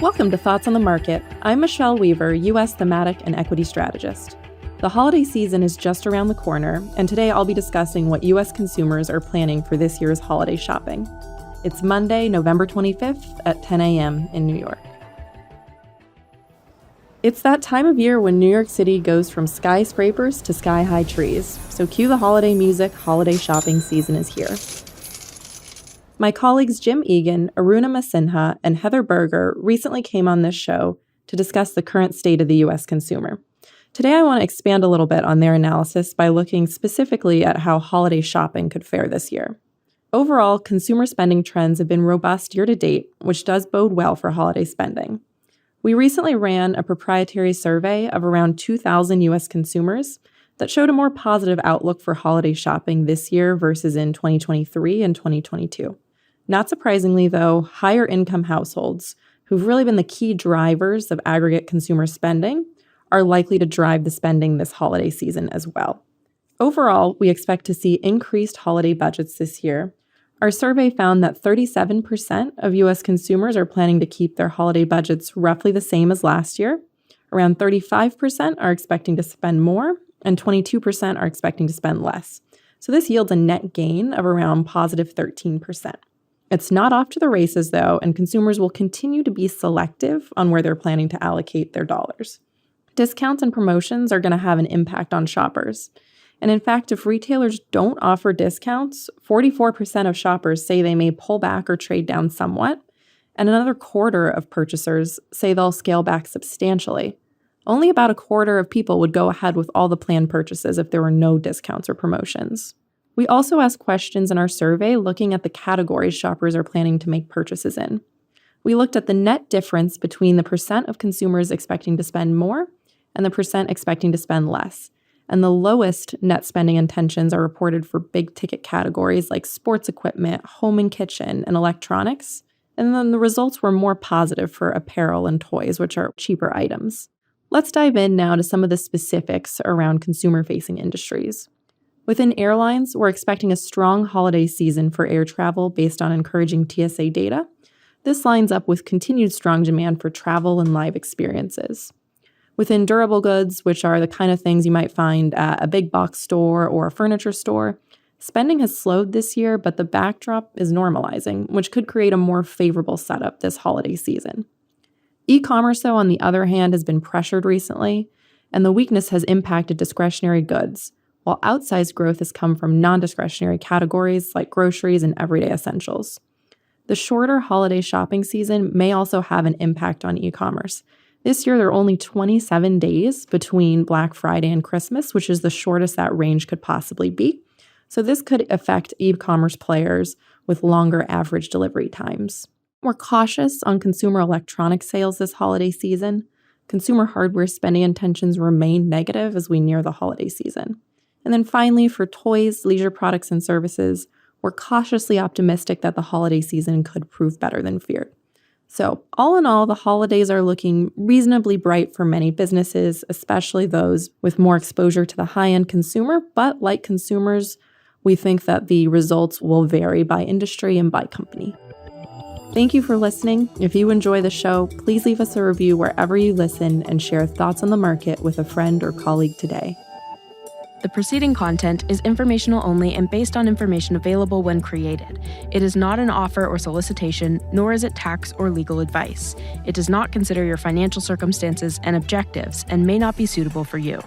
Welcome to Thoughts on the Market. I'm Michelle Weaver, U.S. Thematic and Equity Strategist. The holiday season is just around the corner, and today I'll be discussing what U.S. consumers are planning for this year's holiday shopping. It's Monday, November 25th at 10 a.m. in New York. It's that time of year when New York City goes from skyscrapers to sky-high trees, so cue the holiday music. Holiday shopping season is here. My colleagues Jim Egan, Aruna Masinha, and Heather Berger recently came on this show to discuss the current state of the U.S. consumer. Today I want to expand a little bit on their analysis by looking specifically at how holiday shopping could fare this year. Overall, consumer spending trends have been robust year to date, which does bode well for holiday spending. We recently ran a proprietary survey of around 2,000 U.S. consumers that showed a more positive outlook for holiday shopping this year versus in 2023 and 2022. Not surprisingly, though, higher income households, who've really been the key drivers of aggregate consumer spending, are likely to drive the spending this holiday season as well. Overall, we expect to see increased holiday budgets this year. Our survey found that 37% of U.S. consumers are planning to keep their holiday budgets roughly the same as last year. Around 35% are expecting to spend more, and 22% are expecting to spend less. So this yields a net gain of around positive 13%. It's not off to the races, though, and consumers will continue to be selective on where they're planning to allocate their dollars. Discounts and promotions are going to have an impact on shoppers. And in fact, if retailers don't offer discounts, 44% of shoppers say they may pull back or trade down somewhat, and another quarter of purchasers say they'll scale back substantially. Only about a quarter of people would go ahead with all the planned purchases if there were no discounts or promotions. We also asked questions in our survey looking at the categories shoppers are planning to make purchases in. We looked at the net difference between the percent of consumers expecting to spend more and the percent expecting to spend less. And the lowest net spending intentions are reported for big ticket categories like sports equipment, home and kitchen, and electronics. And then the results were more positive for apparel and toys, which are cheaper items. Let's dive in now to some of the specifics around consumer-facing industries. Within airlines, we're expecting a strong holiday season for air travel based on encouraging TSA data. This lines up with continued strong demand for travel and live experiences. Within durable goods, which are the kind of things you might find at a big box store or a furniture store, spending has slowed this year, but the backdrop is normalizing, which could create a more favorable setup this holiday season. E-commerce, though, on the other hand, has been pressured recently, and the weakness has impacted discretionary goods, while outsized growth has come from non-discretionary categories like groceries and everyday essentials. The shorter holiday shopping season may also have an impact on e-commerce. This year, there are only 27 days between Black Friday and Christmas, which is the shortest that range could possibly be. So this could affect e-commerce players with longer average delivery times. We're cautious on consumer electronic sales this holiday season. Consumer hardware spending intentions remain negative as we near the holiday season. And then finally, for toys, leisure products, and services, we're cautiously optimistic that the holiday season could prove better than feared. So, all in all, the holidays are looking reasonably bright for many businesses, especially those with more exposure to the high-end consumer. But like consumers, we think that the results will vary by industry and by company. Thank you for listening. If you enjoy the show, please leave us a review wherever you listen and share thoughts on the market with a friend or colleague today. The preceding content is informational only and based on information available when created. It is not an offer or solicitation, nor is it tax or legal advice. It does not consider your financial circumstances and objectives and may not be suitable for you.